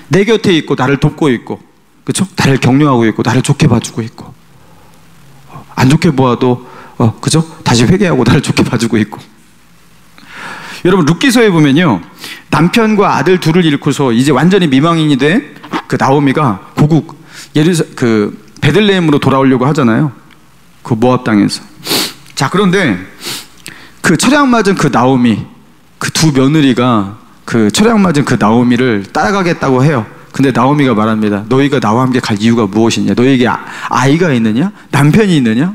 내 곁에 있고 나를 돕고 있고, 그렇죠? 나를 격려하고 있고 나를 좋게 봐주고 있고, 안 좋게 보아도 그죠? 다시 회개하고 나를 좋게 봐주고 있고. 여러분, 룻기서에 보면요, 남편과 아들 둘을 잃고서 이제 완전히 미망인이 된 그 나오미가 고국 베들레헴으로 돌아오려고 하잖아요. 그 모압 땅에서. 자, 그런데 그 철양 맞은 그 나오미, 그 두 며느리가 그 철양 맞은 그 나오미를 따라가겠다고 해요. 근데 나오미가 말합니다. 너희가 나와 함께 갈 이유가 무엇이냐? 너희에게 아이가 있느냐? 남편이 있느냐?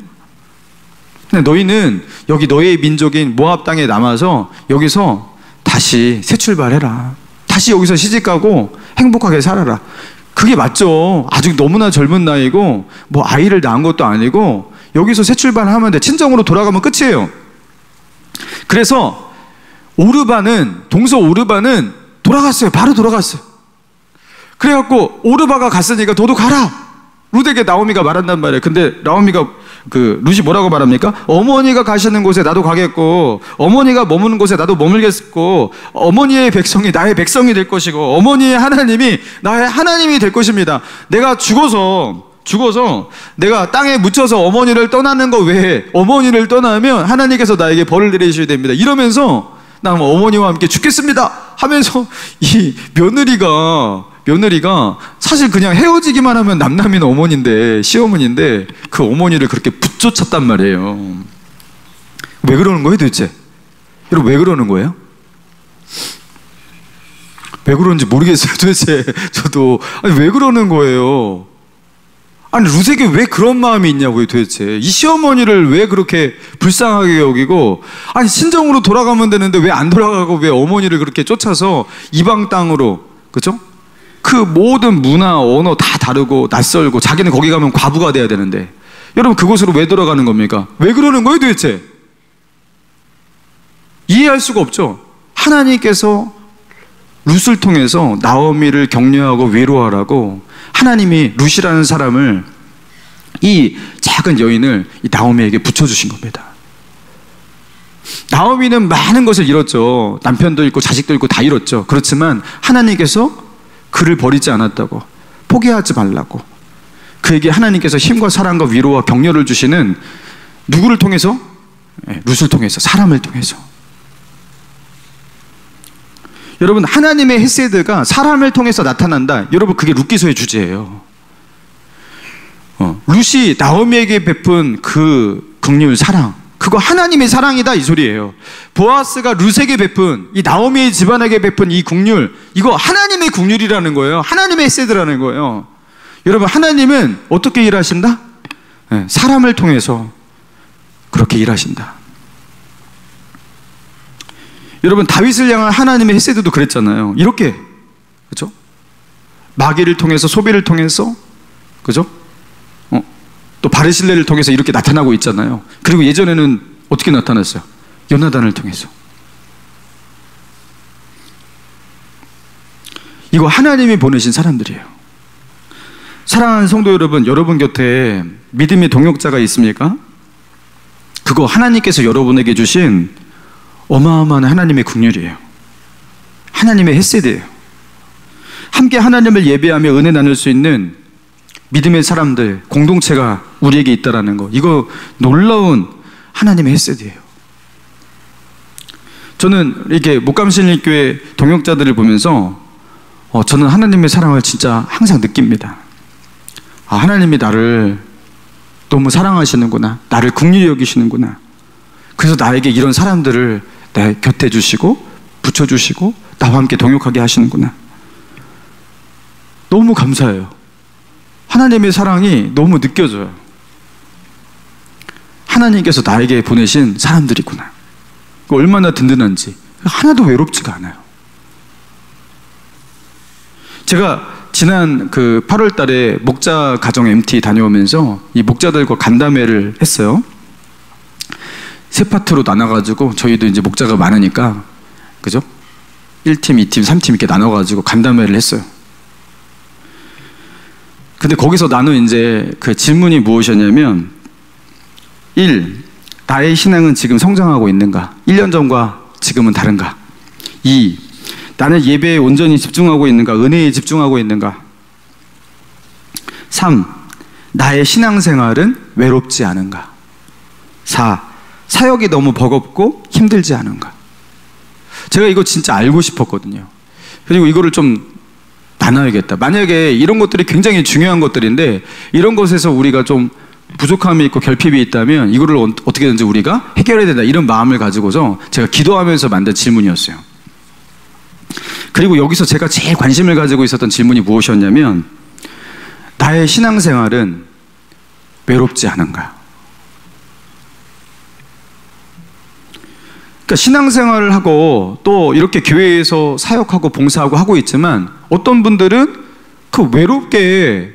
근데 너희는 여기 너희의 민족인 모압 땅에 남아서 여기서 다시 새 출발해라. 다시 여기서 시집가고 행복하게 살아라. 그게 맞죠. 아직 너무나 젊은 나이고 뭐 아이를 낳은 것도 아니고 여기서 새 출발하면 돼. 친정으로 돌아가면 끝이에요. 그래서 동서 오르바는 돌아갔어요. 바로 돌아갔어요. 그래갖고 오르바가 갔으니까 너도 가라. 룻에게 나오미가 말한단 말이에요. 근데 나오미가 룻이 뭐라고 말합니까? 어머니가 가시는 곳에 나도 가겠고, 어머니가 머무는 곳에 나도 머물겠고, 어머니의 백성이 나의 백성이 될 것이고, 어머니의 하나님이 나의 하나님이 될 것입니다. 내가 죽어서 내가 땅에 묻혀서 어머니를 떠나는 거 외에 어머니를 떠나면 하나님께서 나에게 벌을 내리셔야 됩니다. 이러면서 나 어머니와 함께 죽겠습니다 하면서 이 며느리가 사실 그냥 헤어지기만 하면 남남인 어머니인데, 시어머니인데 그 어머니를 그렇게 붙쫓았단 말이에요. 왜 그러는 거예요 도대체? 여러분, 왜 그러는 거예요? 왜 그러는지 모르겠어요 도대체. 저도 아니, 왜 그러는 거예요? 아니, 룻에게 왜 그런 마음이 있냐고요 도대체. 이 시어머니를 왜 그렇게 불쌍하게 여기고, 아니 친정으로 돌아가면 되는데 왜 안 돌아가고 왜 어머니를 그렇게 쫓아서 이방 땅으로, 그죠? 그 모든 문화, 언어 다 다르고 낯설고 자기는 거기 가면 과부가 돼야 되는데, 여러분 그곳으로 왜 들어가는 겁니까? 왜 그러는 거예요 도대체? 이해할 수가 없죠. 하나님께서 룻을 통해서 나오미를 격려하고 위로하라고 하나님이 룻이라는 사람을, 이 작은 여인을 이 나오미에게 붙여주신 겁니다. 나오미는 많은 것을 잃었죠. 남편도 잃고 자식도 잃고 다 잃었죠. 그렇지만 하나님께서 그를 버리지 않았다고, 포기하지 말라고, 그에게 하나님께서 힘과 사랑과 위로와 격려를 주시는, 누구를 통해서? 룻을 통해서, 사람을 통해서. 여러분, 하나님의 헤세드가 사람을 통해서 나타난다. 여러분, 그게 룻기서의 주제예요. 룻이 나오미에게 베푼 그 긍휼, 사랑, 그거 하나님의 사랑이다 이 소리예요. 보아스가 룻에게 베푼, 이 나오미의 집안에게 베푼 이 긍휼, 이거 하나님의 긍휼이라는 거예요. 하나님의 헤세드라는 거예요. 여러분, 하나님은 어떻게 일하신다? 사람을 통해서 그렇게 일하신다. 여러분, 다윗을 향한 하나님의 헤세드도 그랬잖아요. 이렇게, 그죠? 마귀를 통해서, 소비를 통해서, 그죠? 또 바르실레를 통해서 이렇게 나타나고 있잖아요. 그리고 예전에는 어떻게 나타났어요? 요나단을 통해서. 이거 하나님이 보내신 사람들이에요. 사랑하는 성도 여러분, 여러분 곁에 믿음의 동역자가 있습니까? 그거 하나님께서 여러분에게 주신 어마어마한 하나님의 긍휼이에요. 하나님의 헤세드예요. 함께 하나님을 예배하며 은혜 나눌 수 있는 믿음의 사람들, 공동체가 우리에게 있다라는 거, 이거 놀라운 하나님의 헤세드예요. 저는 이렇게 목감신일교회 동역자들을 보면서 저는 하나님의 사랑을 진짜 항상 느낍니다. 하나님이 나를 너무 사랑하시는구나. 나를 긍휼히 여기시는구나. 그래서 나에게 이런 사람들을 내 곁에 주시고 붙여주시고 나와 함께 동역하게 하시는구나. 너무 감사해요. 하나님의 사랑이 너무 느껴져요. 하나님께서 나에게 보내신 사람들이구나. 얼마나 든든한지. 하나도 외롭지가 않아요. 제가 지난 8월 달에 목자 가정 MT 다녀오면서 이 목자들과 간담회를 했어요. 세 파트로 나눠가지고 저희도 이제 목자가 많으니까, 그죠? 1팀, 2팀, 3팀 이렇게 나눠가지고 간담회를 했어요. 근데 거기서 나는 이제 그 질문이 무엇이었냐면, 1. 나의 신앙은 지금 성장하고 있는가? 1년 전과 지금은 다른가? 2. 나는 예배에 온전히 집중하고 있는가? 은혜에 집중하고 있는가? 3. 나의 신앙생활은 외롭지 않은가? 4. 사역이 너무 버겁고 힘들지 않은가? 제가 이거 진짜 알고 싶었거든요. 그리고 이거를 좀 나눠야겠다. 만약에 이런 것들이 굉장히 중요한 것들인데 이런 것에서 우리가 좀 부족함이 있고 결핍이 있다면 이거를 어떻게든지 우리가 해결해야 된다, 이런 마음을 가지고서 제가 기도하면서 만든 질문이었어요. 그리고 여기서 제가 제일 관심을 가지고 있었던 질문이 무엇이었냐면, 나의 신앙생활은 외롭지 않은가? 그러니까 신앙생활을 하고 또 이렇게 교회에서 사역하고 봉사하고 하고 있지만 어떤 분들은 그 외롭게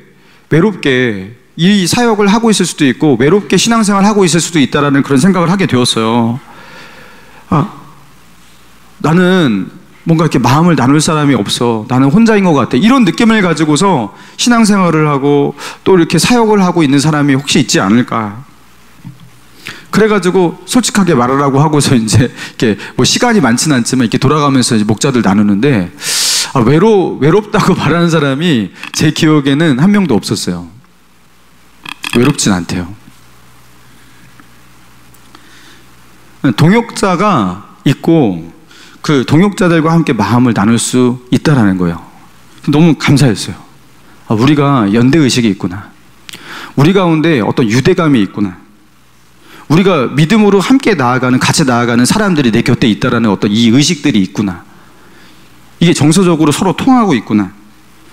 이 사역을 하고 있을 수도 있고 외롭게 신앙생활을 하고 있을 수도 있다라는 그런 생각을 하게 되었어요. 나는 뭔가 이렇게 마음을 나눌 사람이 없어. 나는 혼자인 것 같아. 이런 느낌을 가지고서 신앙생활을 하고 또 이렇게 사역을 하고 있는 사람이 혹시 있지 않을까? 그래가지고 솔직하게 말하라고 하고서 이제 이렇게 뭐 시간이 많지는 않지만 이렇게 돌아가면서 이제 목자들 나누는데, 외롭다고 말하는 사람이 제 기억에는 한 명도 없었어요. 외롭진 않대요. 동역자가 있고 그 동역자들과 함께 마음을 나눌 수 있다라는 거예요. 너무 감사했어요. 우리가 연대의식이 있구나. 우리 가운데 어떤 유대감이 있구나. 우리가 믿음으로 함께 나아가는, 같이 나아가는 사람들이 내 곁에 있다라는 어떤 이 의식들이 있구나. 이게 정서적으로 서로 통하고 있구나.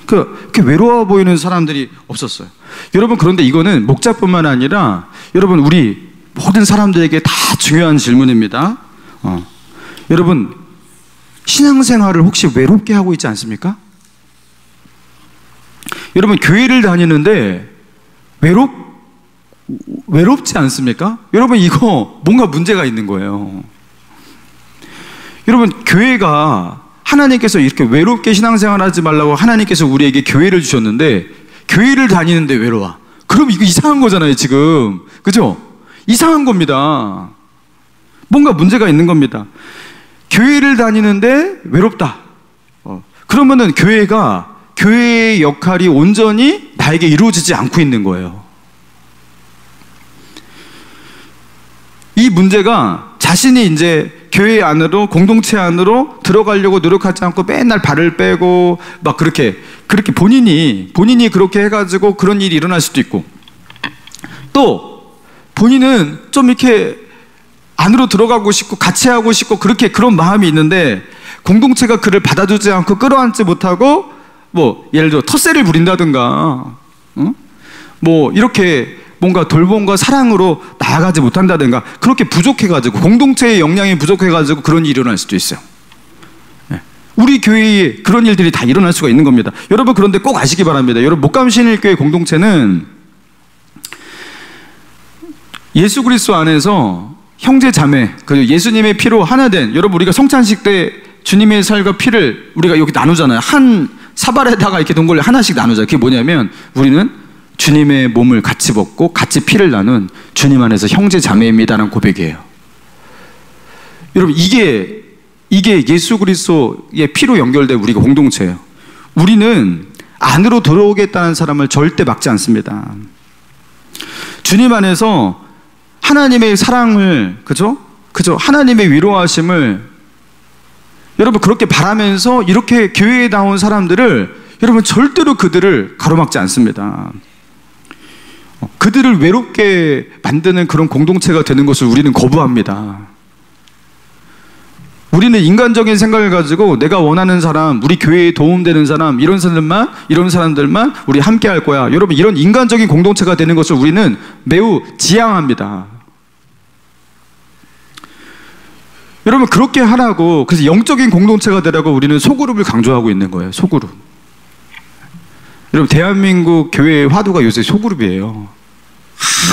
그렇게 외로워 보이는 사람들이 없었어요. 여러분, 그런데 이거는 목자뿐만 아니라 여러분, 우리 모든 사람들에게 다 중요한 질문입니다. 여러분, 신앙생활을 혹시 외롭게 하고 있지 않습니까? 여러분, 교회를 다니는데 외롭지 않습니까? 여러분, 이거 뭔가 문제가 있는 거예요. 여러분, 교회가 하나님께서 이렇게 외롭게 신앙생활 하지 말라고 하나님께서 우리에게 교회를 주셨는데 교회를 다니는데 외로워. 그럼 이거 이상한 거잖아요, 지금. 그죠? 이상한 겁니다. 뭔가 문제가 있는 겁니다. 교회를 다니는데 외롭다. 그러면은 교회의 역할이 온전히 나에게 이루어지지 않고 있는 거예요. 이 문제가 자신이 이제 교회 안으로, 공동체 안으로 들어가려고 노력하지 않고 맨날 발을 빼고 막 그렇게 본인이 그렇게 해가지고 그런 일이 일어날 수도 있고, 또 본인은 좀 이렇게 안으로 들어가고 싶고 같이 하고 싶고 그런 마음이 있는데 공동체가 그를 받아주지 않고 끌어안지 못하고 뭐 예를 들어 텃세를 부린다든가, 뭐 이렇게 뭔가 돌봄과 사랑으로 나아가지 못한다든가, 그렇게 부족해가지고 공동체의 역량이 부족해가지고 그런 일이 일어날 수도 있어요. 우리 교회에 그런 일들이 다 일어날 수가 있는 겁니다. 여러분, 그런데 꼭 아시기 바랍니다. 여러분, 목감신일교회 공동체는 예수 그리스도 안에서 형제 자매, 그 예수님의 피로 하나 된, 여러분, 우리가 성찬식 때 주님의 살과 피를 우리가 여기 나누잖아요. 한 사발에다가 이렇게 동걸 하나씩 나누잖아요. 그게 뭐냐면 우리는 주님의 몸을 같이 먹고 같이 피를 나눈 주님 안에서 형제 자매입니다라는 고백이에요. 여러분, 이게 예수 그리스도의 피로 연결된 우리가 공동체예요. 우리는 안으로 들어오겠다는 사람을 절대 막지 않습니다. 주님 안에서 하나님의 사랑을, 그죠? 하나님의 위로하심을 여러분 그렇게 바라면서 이렇게 교회에 나온 사람들을 여러분 절대로 그들을 가로막지 않습니다. 그들을 외롭게 만드는 그런 공동체가 되는 것을 우리는 거부합니다. 우리는 인간적인 생각을 가지고 내가 원하는 사람, 우리 교회에 도움되는 사람, 이런 사람들만 우리 함께 할 거야. 여러분 이런 인간적인 공동체가 되는 것을 우리는 매우 지향합니다. 여러분 그렇게 하라고, 그래서 영적인 공동체가 되라고 우리는 소그룹을 강조하고 있는 거예요. 소그룹. 여러분 대한민국 교회의 화두가 요새 소그룹이에요.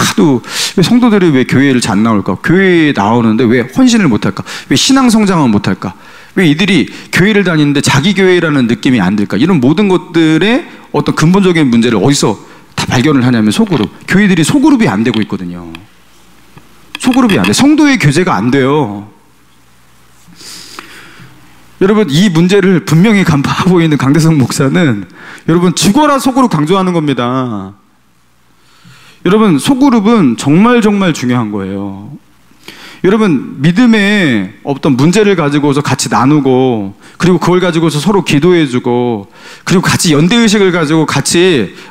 하도 성도들이 왜 교회를 잘 안 나올까? 교회에 나오는데 왜 헌신을 못할까? 왜 신앙 성장을 못할까? 왜 이들이 교회를 다니는데 자기 교회라는 느낌이 안 들까? 이런 모든 것들의 어떤 근본적인 문제를 어디서 다 발견을 하냐면 소그룹. 교회들이 소그룹이 안 되고 있거든요. 소그룹이 안 돼. 성도의 교제가 안 돼요. 여러분 이 문제를 분명히 간파하고 있는 강대성 목사는 여러분 죽어라 소그룹 강조하는 겁니다. 여러분 소그룹은 정말 중요한 거예요. 여러분 믿음의 어떤 문제를 가지고서 같이 나누고, 그리고 그걸 가지고서 서로 기도해주고, 그리고 같이 연대의식을 가지고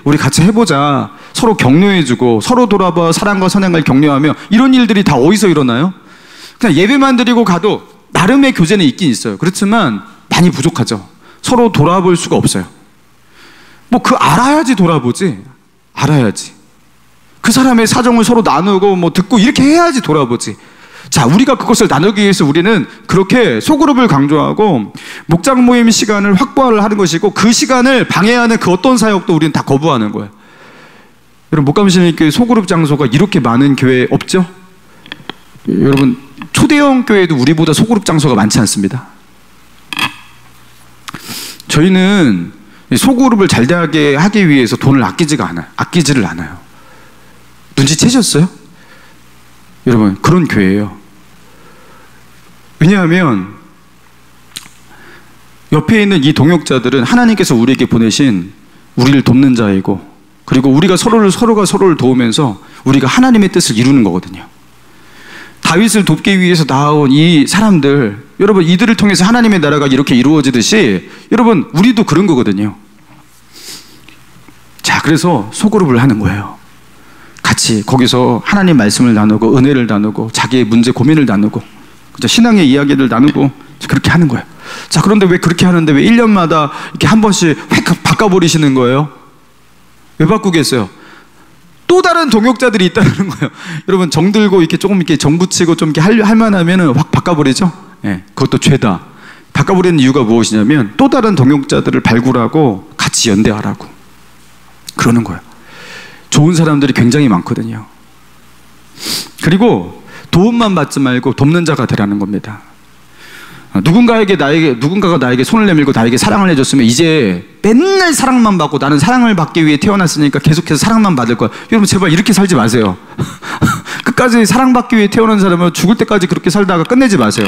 우리 같이 해보자, 서로 격려해주고, 서로 돌아봐 사랑과 선행을 격려하며, 이런 일들이 다 어디서 일어나요? 그냥 예배만 드리고 가도 나름의 교제는 있긴 있어요. 그렇지만 많이 부족하죠. 서로 돌아볼 수가 없어요. 알아야지 돌아보지. 알아야지. 그 사람의 사정을 서로 나누고 듣고 이렇게 해야지 돌아보지. 자, 우리가 그것을 나누기 위해서 우리는 그렇게 소그룹을 강조하고 목장 모임 시간을 확보를 하는 것이고, 그 시간을 방해하는 그 어떤 사역도 우리는 다 거부하는 거예요. 여러분 목감신일교회 소그룹 장소가 이렇게 많은 교회 없죠? 여러분 초대형 교회도 우리보다 소그룹 장소가 많지 않습니다. 저희는 소그룹을 잘 되게 하기 위해서 돈을 아끼지를 않아요. 눈치채셨어요? 여러분 그런 교회예요. 왜냐하면 옆에 있는 이 동역자들은 하나님께서 우리에게 보내신 우리를 돕는 자이고, 그리고 우리가 서로가 서로를 도우면서 우리가 하나님의 뜻을 이루는 거거든요. 다윗을 돕기 위해서 나온 이 사람들, 여러분 이들을 통해서 하나님의 나라가 이렇게 이루어지듯이 여러분 우리도 그런 거거든요. 자, 그래서 소그룹을 하는 거예요. 같이 거기서 하나님 말씀을 나누고, 은혜를 나누고, 자기의 문제 고민을 나누고, 신앙의 이야기를 나누고, 그렇게 하는 거예요. 자, 그런데 왜 그렇게 하는데 왜 1년마다 이렇게 한 번씩 획 바꿔버리시는 거예요? 왜 바꾸겠어요? 또 다른 동역자들이 있다는 거예요. 여러분 정들고 이렇게 조금 이렇게 정붙이고 좀 이렇게 할 만하면은 확 바꿔버리죠? 예, 그것도 죄다. 바꿔버리는 이유가 무엇이냐면 또 다른 동역자들을 발굴하고 같이 연대하라고 그러는 거예요. 좋은 사람들이 굉장히 많거든요. 그리고 도움만 받지 말고 돕는 자가 되라는 겁니다. 누군가가 나에게 손을 내밀고 나에게 사랑을 해줬으면 이제 맨날 사랑만 받고, 나는 사랑을 받기 위해 태어났으니까 계속해서 사랑만 받을 거야. 여러분 제발 이렇게 살지 마세요. 끝까지 사랑받기 위해 태어난 사람은 죽을 때까지 그렇게 살다가 끝내지 마세요.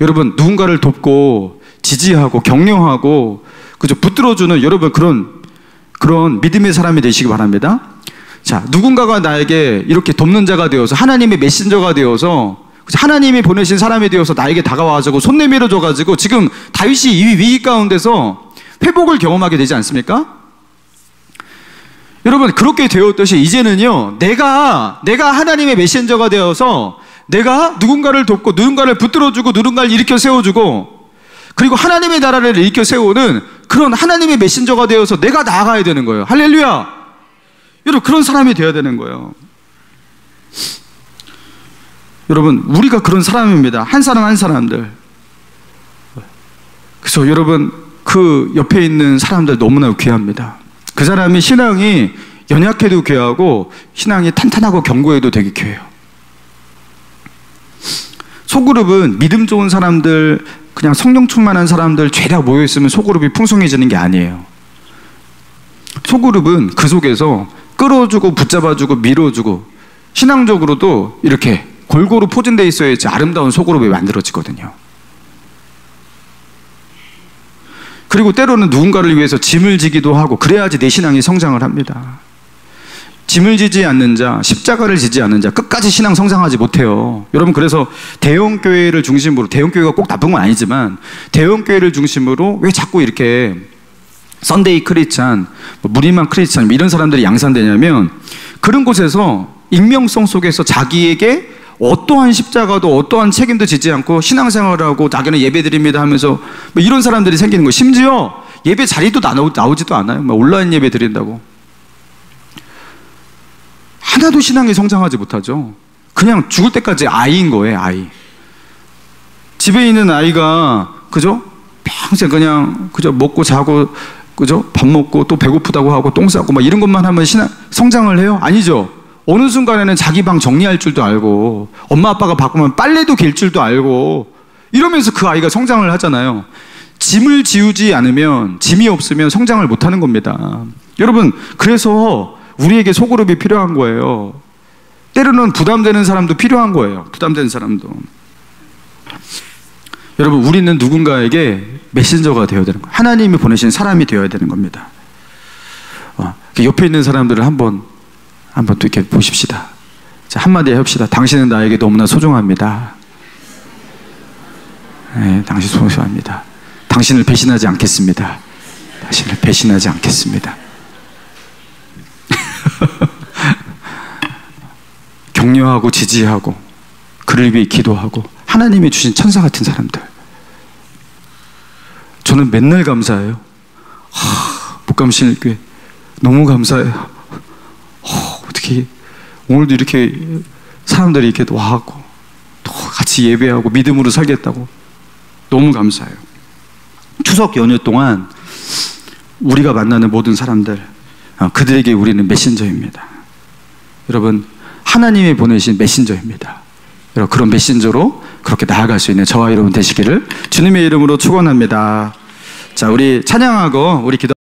여러분 누군가를 돕고 지지하고 격려하고 붙들어주는 여러분 그런 믿음의 사람이 되시기 바랍니다. 자, 누군가가 나에게 이렇게 돕는 자가 되어서, 하나님의 메신저가 되어서, 하나님이 보내신 사람이 되어서 나에게 다가와가지고 손 내밀어줘가지고 지금 다윗이 이 위기 가운데서 회복을 경험하게 되지 않습니까? 여러분 그렇게 되었듯이 이제는요, 내가 하나님의 메신저가 되어서 내가 누군가를 돕고, 누군가를 붙들어주고, 누군가를 일으켜 세워주고, 그리고 하나님의 나라를 일으켜 세우는 그런 하나님의 메신저가 되어서 내가 나아가야 되는 거예요. 할렐루야. 여러분 그런 사람이 되어야 되는 거예요. 여러분 우리가 그런 사람입니다. 한 사람 한 사람들. 그래서 여러분 그 옆에 있는 사람들 너무나 귀합니다. 그 사람이 신앙이 연약해도 귀하고, 신앙이 탄탄하고 견고해도 되게 귀해요. 소그룹은 믿음 좋은 사람들, 그냥 성령 충만한 사람들 죄다 모여있으면 소그룹이 풍성해지는 게 아니에요. 소그룹은 그 속에서 끌어주고 붙잡아주고 밀어주고, 신앙적으로도 이렇게 골고루 포진되어 있어야지 아름다운 소그룹이 만들어지거든요. 그리고 때로는 누군가를 위해서 짐을 지기도 하고, 그래야지 내 신앙이 성장을 합니다. 짐을 지지 않는 자, 십자가를 지지 않는 자, 끝까지 신앙 성장하지 못해요. 여러분, 그래서 대형교회를 중심으로, 대형교회가 꼭 나쁜 건 아니지만 대형교회를 중심으로 왜 자꾸 이렇게 썬데이 크리스찬, 무리만 크리스찬 이런 사람들이 양산되냐면, 그런 곳에서 익명성 속에서 자기에게 어떠한 십자가도 어떠한 책임도 지지 않고 신앙생활을 하고 자기는 예배 드립니다 하면서 이런 사람들이 생기는 거예요. 심지어 예배 자리도 나오지도 않아요. 온라인 예배 드린다고. 하나도 신앙이 성장하지 못하죠. 그냥 죽을 때까지 아이인 거예요, 아이. 집에 있는 아이가, 그죠? 평생 그냥, 그죠? 먹고 자고, 그죠? 밥 먹고 또 배고프다고 하고 똥 싸고 막 이런 것만 하면 신앙, 성장을 해요? 아니죠. 어느 순간에는 자기 방 정리할 줄도 알고, 엄마 아빠가 바꾸면 빨래도 갤 줄도 알고, 이러면서 그 아이가 성장을 하잖아요. 짐을 지우지 않으면, 짐이 없으면 성장을 못 하는 겁니다. 여러분, 그래서 우리에게 소그룹이 필요한 거예요. 때로는 부담되는 사람도 필요한 거예요. 부담되는 사람도. 여러분, 우리는 누군가에게 메신저가 되어야 되는 거예요. 하나님이 보내신 사람이 되어야 되는 겁니다. 옆에 있는 사람들을 한번 또 이렇게 보십시다. 자, 한마디 해봅시다. 당신은 나에게 너무나 소중합니다. 네, 당신 소중합니다. 당신을 배신하지 않겠습니다. 당신을 배신하지 않겠습니다. 격려하고 지지하고 그를 위해 기도하고 하나님이 주신 천사 같은 사람들. 저는 맨날 감사해요. 목감신일교회 너무 감사해요. 어떻게 오늘도 이렇게 사람들이 이렇게 와하고 또 같이 예배하고 믿음으로 살겠다고 너무 감사해요. 추석 연휴 동안 우리가 만나는 모든 사람들, 그들에게 우리는 메신저입니다. 여러분, 하나님이 보내신 메신저입니다. 여러분, 그런 메신저로 그렇게 나아갈 수 있는 저와 여러분 되시기를 주님의 이름으로 축원합니다. 자, 우리 찬양하고 우리 기도